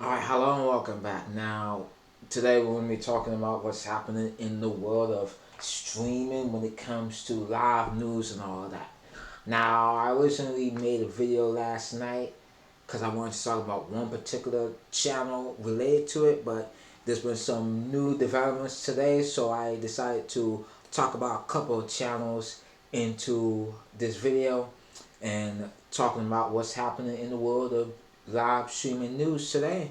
Alright, hello and welcome back. Now, today we're going to be talking about what's happening in the world of streaming when it comes to live news and all of that. Now, I originally made a video last night because I wanted to talk about one particular channel related to it, but there's been some new developments today, so I decided to talk about a couple of channels into this video and talking about what's happening in the world of live streaming news today.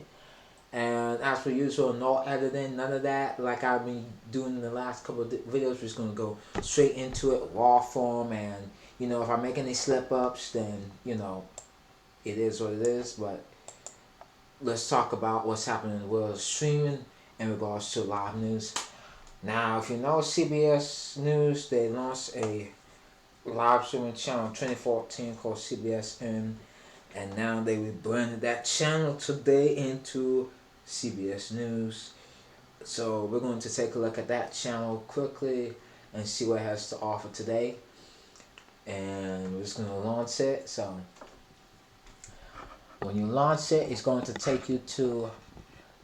And as per usual, no editing, none of that. Like I've been doing in the last couple of videos, we're just gonna go straight into it, raw form. And if I make any slip ups, then it is what it is. But let's talk about what's happening in the world of streaming in regards to live news. Now, if you know CBS News, they launched a live streaming channel in 2014 called CBSN, and now they rebranded that channel today into CBS News. So we're going to take a look at that channel quickly and see what it has to offer today. And we're just going to launch it. So when you launch it, it's going to take you to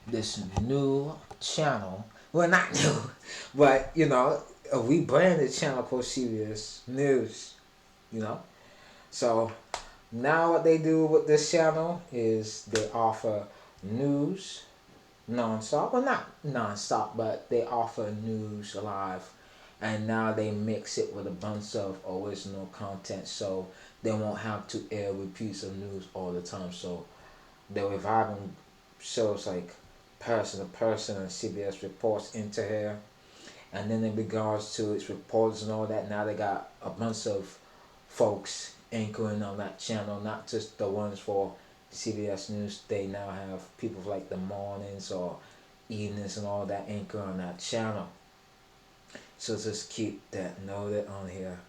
this new channel. Well, not new, but a rebranded channel called CBS News. You know, so now what they do with this channel is they offer news non-stop, well not non-stop, but they offer news live, and now they mix it with a bunch of original content, so they won't have to air repeats of news all the time. So they're reviving shows like Person to Person and CBS Reports into here, and then in regards to its reports and all that, now they got a bunch of folks anchoring on that channel, not just the ones for CBS News. They now have people like the mornings or evenings and all that anchor on that channel. So just keep that noted on here.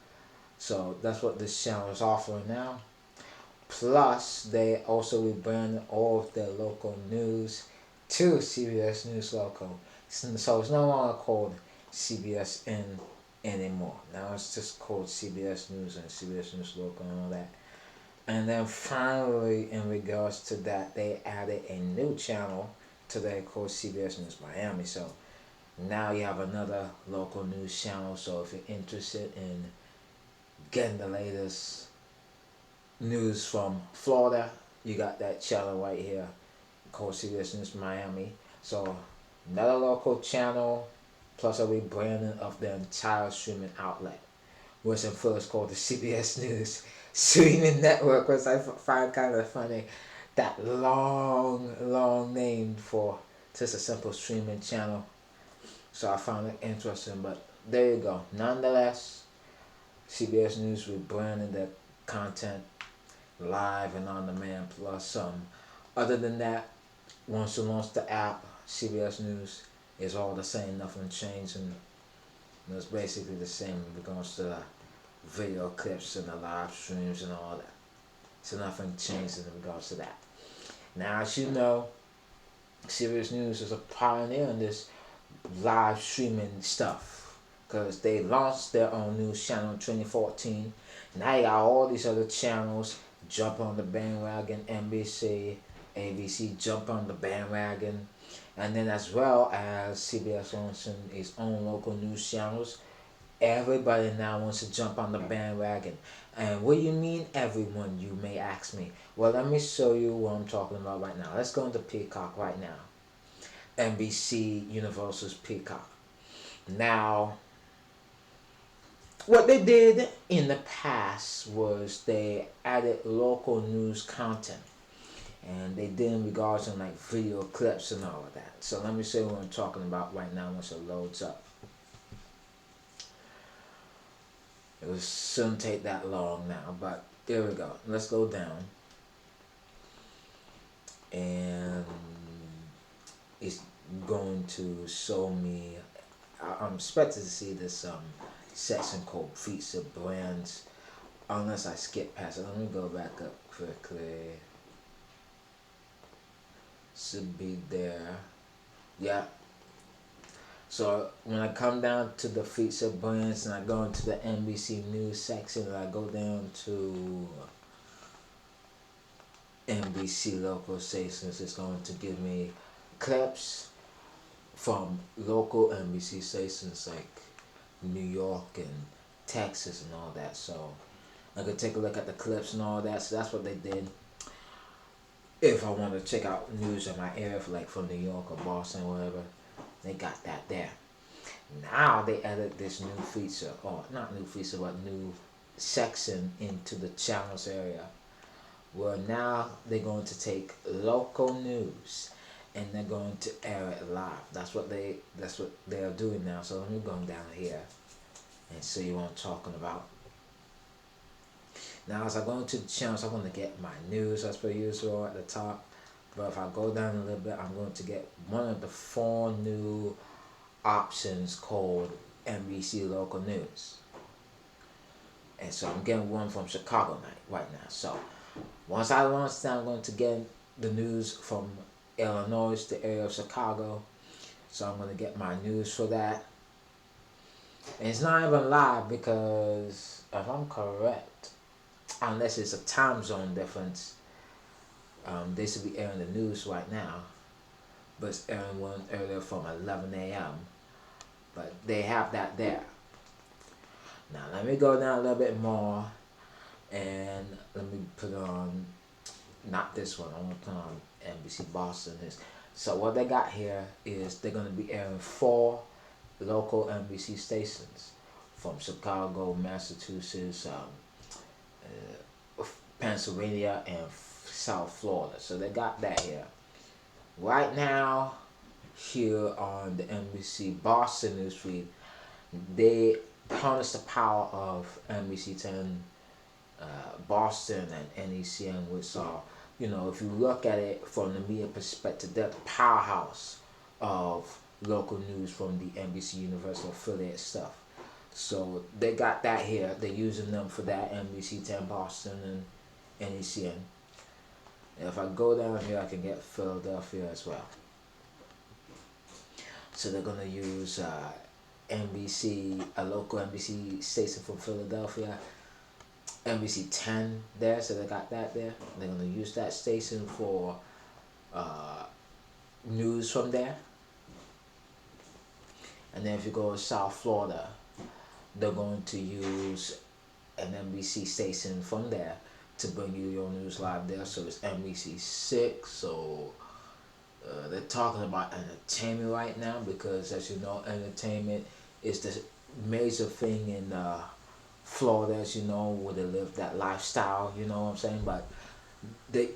So that's what this channel is offering now. Plus, they also rebranded all of their local news to CBS News Local. So it's no longer called CBSN anymore. Now it's just called CBS News and CBS News Local and all that. And then finally, in regards to that, they added a new channel today called CBS News Miami. So now you have another local news channel. So if you're interested in getting the latest news from Florida, you got that channel right here called CBS News Miami. So another local channel plus a rebranding of the entire streaming outlet, which at first called the CBS News Streaming Network, which I find kind of funny. That long name for just a simple streaming channel. So I found it interesting, but there you go. Nonetheless, CBS News rebranding their content live and on demand plus some. Other than that, once you launch the app, CBS News is all the same, nothing changed, and it's basically the same in regards to the video clips and the live streams and all that. So nothing changed in regards to that. Now, as you know, CBS News is a pioneer in this live streaming stuff because they launched their own news channel in 2014. Now you got all these other channels jump on the bandwagon. NBC, ABC jump on the bandwagon, and then as well as CBS launching its own local news channels. Everybody now wants to jump on the bandwagon. And what do you mean everyone, you may ask me? Well, let me show you what I'm talking about right now. Let's go into Peacock right now. NBC Universal's Peacock. Now, what they did in the past was they added local news content. And they did in regards to like video clips and all of that. So let me show you what I'm talking about right now once it loads up. It will shouldn't take that long now, but there we go. Let's go down, and it's going to show me. I'm expected to see this section called featured brands, unless I skip past it. Let me go back up quickly. Should be there. Yeah. So when I come down to the featured brands and I go into the NBC News section and I go down to NBC local stations. It's going to give me clips from local NBC stations like New York and Texas and all that. So I could take a look at the clips and all that. So that's what they did. If I want to check out news in my area, for like from New York or Boston or whatever, they got that there. Now they added this new feature, or not new feature, but new section into the channels area, where now they're going to take local news and they're going to air it live. That's what they're doing now. So let me go down here and show you what I'm talking about. Now as I go into the channels, I'm going to get my news as per usual at the top. But if I go down a little bit, I'm going to get one of the 4 new options called NBC Local News. And so I'm getting one from Chicago right now. So once I launch that, I'm going to get the news from Illinois, the area of Chicago. So I'm going to get my news for that. And it's not even live because, if I'm correct, unless it's a time zone difference, they should be airing the news right now. But it's airing one earlier from 11 a.m. But they have that there. Now let me go down a little bit more and let me put on, not this one, I want to put on NBC Boston. So what they got here is they're going to be airing 4 local NBC stations from Chicago, Massachusetts, Pennsylvania, and South Florida. So they got that here. Right now, here on the NBC Boston newsfeed, they harness the power of NBC 10 Boston and NECN, which are, if you look at it from the media perspective, they're the powerhouse of local news from the NBC Universal affiliate stuff. So they got that here. They're using them for that, NBC 10 Boston and NECN. And if I go down here, I can get Philadelphia as well. So they're gonna use NBC, a local NBC station from Philadelphia, NBC 10 there, so they got that there. They're gonna use that station for news from there. And then if you go to South Florida, they're going to use an NBC station from there to bring you your news live there. So it's NBC 6. So they're talking about entertainment right now because, as you know, entertainment is the major thing in Florida, as you know, where they live that lifestyle, you know what I'm saying? But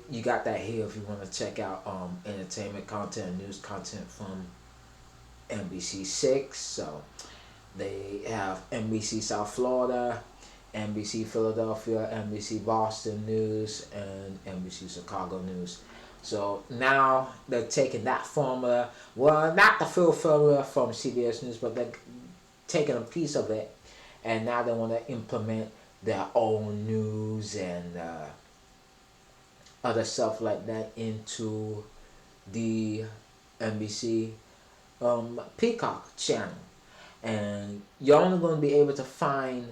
you got that here if you want to check out entertainment content, news content from NBC 6. So they have NBC South Florida, NBC Philadelphia, NBC Boston News, and NBC Chicago News. So now they're taking that formula, well, not the full formula from CBS News, but they're taking a piece of it, and now they want to implement their own news and other stuff like that into the NBC Peacock channel. And you're only going to be able to find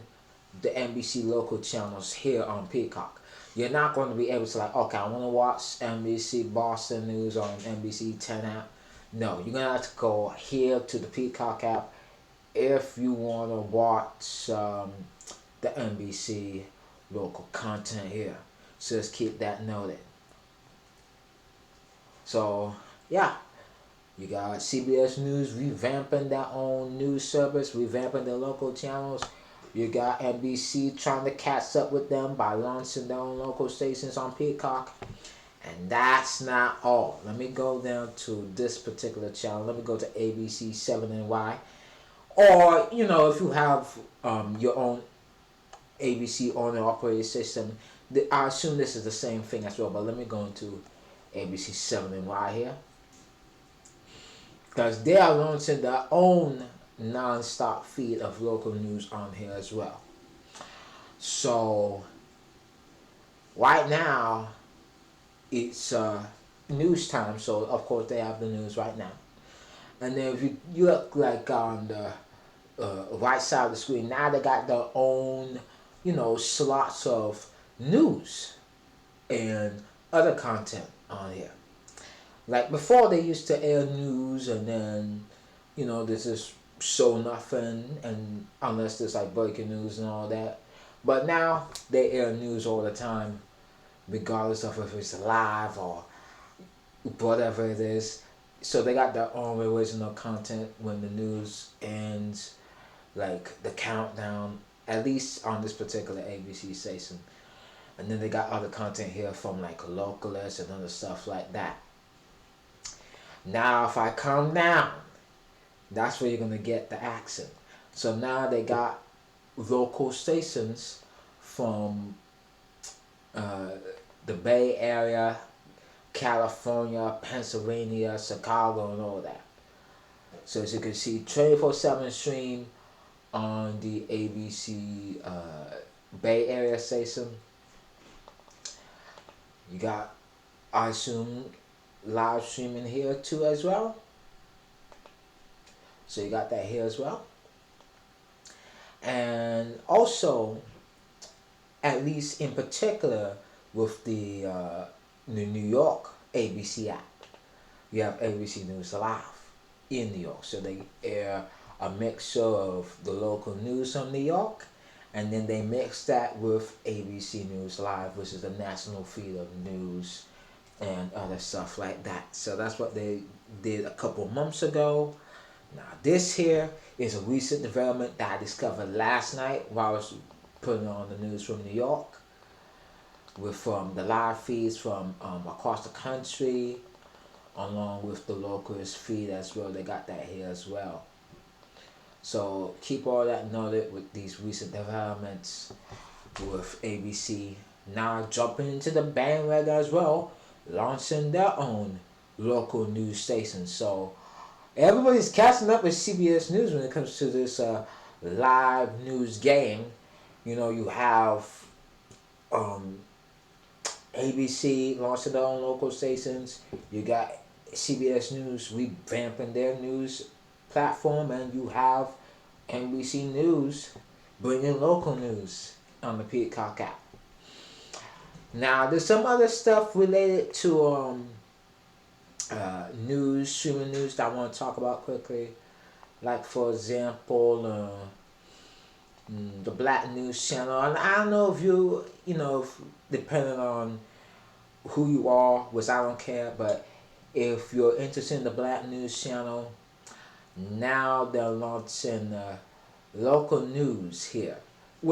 the NBC local channels here on Peacock. You're not going to be able to okay, I want to watch NBC Boston News on NBC 10 app. No, you're going to have to go here to the Peacock app if you want to watch the NBC local content here. So just keep that noted. So, yeah. You got CBS News revamping their own news service, revamping their local channels. You got NBC trying to catch up with them by launching their own local stations on Peacock. And that's not all. Let me go down to this particular channel. Let me go to ABC 7NY. Or, if you have your own ABC owner operating system, I assume this is the same thing as well. But let me go into ABC 7NY here. Because they are launching their own non-stop feed of local news on here as well. So right now it's news time, so of course they have the news right now. And then if you look on the right side of the screen, now they got their own slots of news and other content on here. Like before, they used to air news, and then they just show nothing, and unless there's like breaking news and all that. But now they air news all the time, regardless of if it's live or whatever it is. So they got their own original content when the news ends, like the countdown, at least on this particular ABC station. And then they got other content here from like Localist and other stuff like that. Now, if I come down, that's where you're gonna get the accent. So now they got local stations from uh, the Bay Area, California, Pennsylvania, Chicago, and all that. So as you can see, 24/7 stream on the ABC Bay Area station. You got, I assume, live streaming here too as well. So you got that here as well. And also, at least in particular, with the New York ABC app, you have ABC News Live in New York. So they air a mixture of the local news from New York, and then they mix that with ABC News Live, which is the national feed of news and other stuff like that. So that's what they did a couple months ago. Now this here is a recent development that I discovered last night while I was putting on the news from New York, with the live feeds from across the country, along with the localist feed as well. They got that here as well. So keep all that noted with these recent developments with ABC now jumping into the bandwagon as well, launching their own local news station. So everybody's catching up with CBS News when it comes to this live news game. You have ABC launching their own local stations. You got CBS News revamping their news platform, and you have NBC News bringing local news on the Peacock app. Now, there's some other stuff related to news, streaming news that I want to talk about quickly. Like, for example, the Black News Channel. And I don't know if depending on who you are, which I don't care, but if you're interested in the Black News Channel, now they're launching local news here.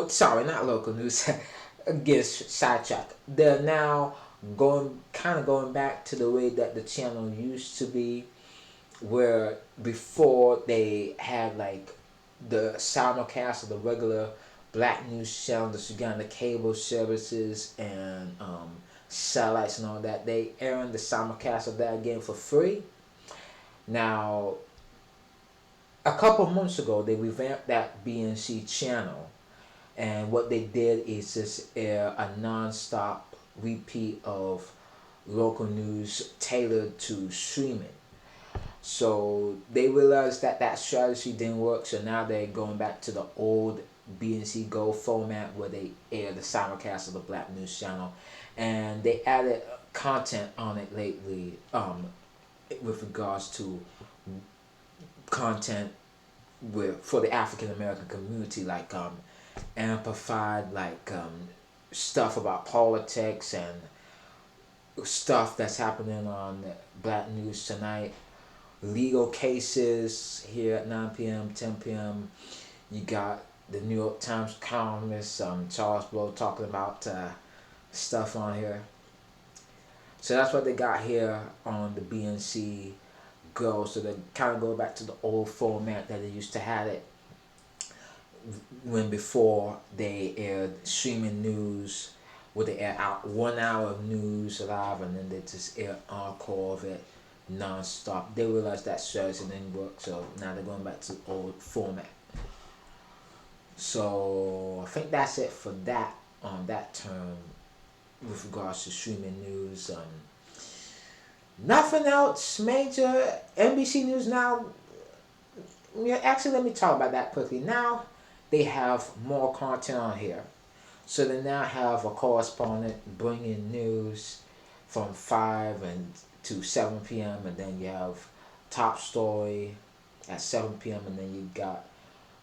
Sorry, not local news. Against sidetrack. They're now going back to the way that the channel used to be, where before they had like the simulcast of the regular Black News Channel that you got on the cable services and satellites and all that. They airing the simulcast of that again for free. Now, a couple months ago, they revamped that BNC channel, and what they did is just air a non-stop repeat of local news tailored to streaming. So they realized that that strategy didn't work, so now they're going back to the old BNC Go format where they air the simulcast of the Black News Channel, and they added content on it lately with regards to content for the African American community, like amplified stuff about politics and stuff that's happening on Black News Tonight, legal cases here at 9 p.m., 10 p.m. You got the New York Times columnist Charles Blow talking about stuff on here. So that's what they got here on the BNC Go. So they kind of go back to the old format that they used to have it when before they aired streaming news, where they air out 1 hour of news live and then they just air encore of it non-stop. They realized that strategy didn't work, so now they're going back to the old format. So I think that's it for that on that term with regards to streaming news. Nothing else major. NBC News now. Actually, let me talk about that quickly. Now they have more content on here, so they now have a correspondent bringing news from 5 and to 7 p.m. and then you have Top Story at 7 p.m. and then you got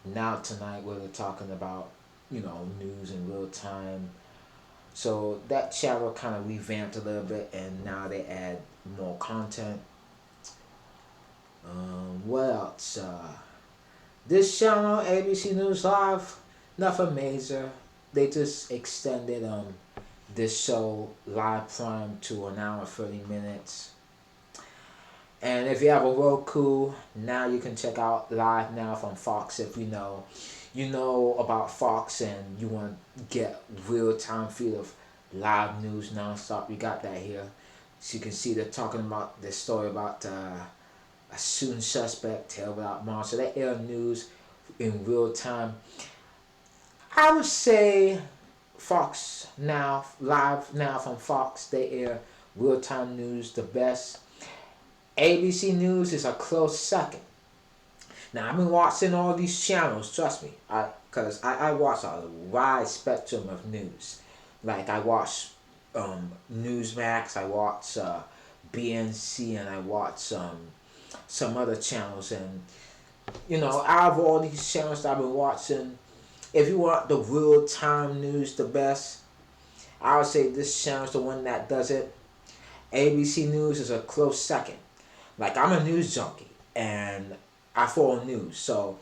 Now Tonight where they're talking about, news in real time. So that channel kind of revamped a little bit and now they add more content. What else? This channel, ABC News Live, nothing major. They just extended this show Live Prime to an hour 30 minutes. And if you have a Roku, now you can check out Live Now from Fox. If you know about Fox and you want to get real time feed of live news nonstop, you got that here. So you can see they're talking about this story about a shooting suspect tailed without mark. So they air news in real time. I would say Fox Now, Live Now from Fox, they air real time news the best. ABC News is a close second. Now I've been watching all these channels, trust me, because I watch a wide spectrum of news. Like I watch Newsmax, I watch BNC, and I watch some other channels. And out of all these channels that I've been watching, if you want the real time news the best, I would say this channel is the one that does it. ABC News is a close second. Like I'm a news junkie and I follow news. So,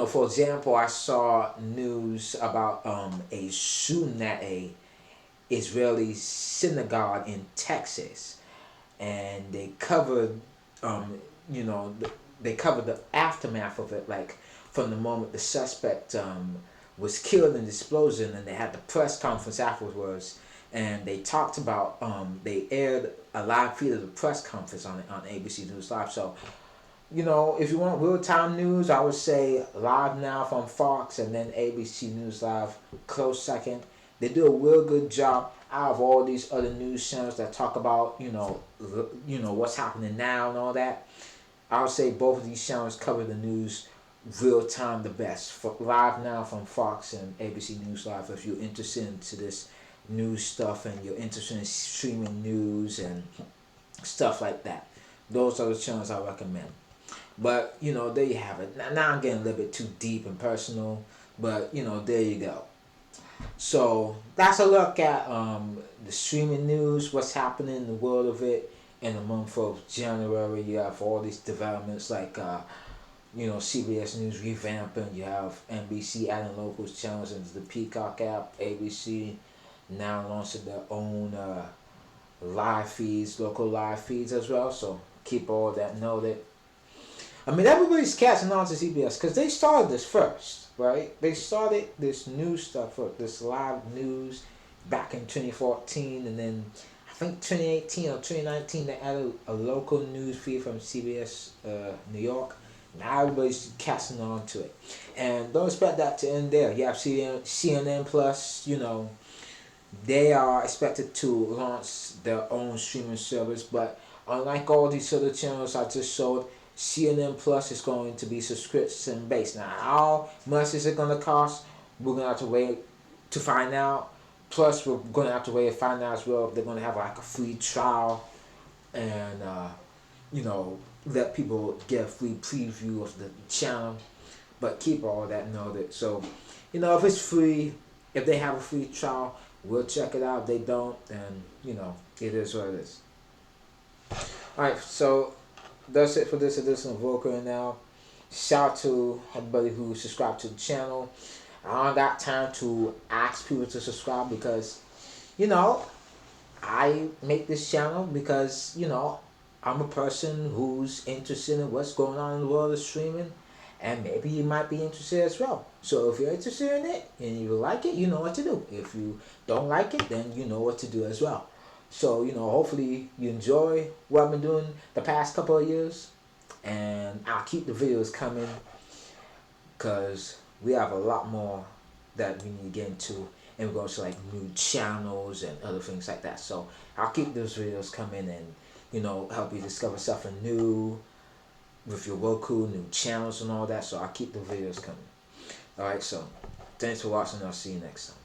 for example, I saw news about a shooting at a Israeli synagogue in Texas, and they covered they covered the aftermath of it, like from the moment the suspect was killed in the explosion, and they had the press conference afterwards, and they talked about they aired a live feed of the press conference on ABC News Live. So if you want real time news, I would say Live Now from Fox and then ABC News Live close second. They do a real good job out of all these other news channels that talk about what's happening now and all that. I would say both of these channels cover the news real time the best. For Live Now from Fox and ABC News Live, if you're interested into this news stuff and you're interested in streaming news and stuff like that, those are the channels I recommend. But there you have it. Now I'm getting a little bit too deep and personal, but there you go. So that's a look at the streaming news, what's happening in the world of it in the month of January. You have all these developments like CBS News revamping. You have NBC adding local channels into the Peacock app. ABC now launching their own live feeds, local live feeds as well. So keep all that noted. I mean, everybody's catching on to CBS because they started this first, right? They started this news stuff, this live news back in 2014, and then I think 2018 or 2019 they added a local news feed from CBS New York. Now everybody's catching on to it, and don't expect that to end there. You have CNN Plus. They are expected to launch their own streaming service, but unlike all these other channels I just showed, CNN Plus is going to be subscription based. Now, how much is it going to cost? We're going to have to wait to find out. Plus, we're going to have to wait to find out as well if they're going to have like a free trial and, let people get a free preview of the channel. But keep all that noted. So, if it's free, if they have a free trial, we'll check it out. If they don't, then, it is what it is. Alright, so that's it for this edition of Vocal Now. Shout out to everybody who subscribed to the channel. I don't got time to ask people to subscribe because, I make this channel because, I'm a person who's interested in what's going on in the world of streaming, and maybe you might be interested as well. So if you're interested in it and you like it, you know what to do. If you don't like it, then you know what to do as well. So, hopefully you enjoy what I've been doing the past couple of years. And I'll keep the videos coming because we have a lot more that we need to get into in regards to like new channels and other things like that. So I'll keep those videos coming and, help you discover something new with your Roku, new channels and all that. So I'll keep the videos coming. Alright, so thanks for watching. I'll see you next time.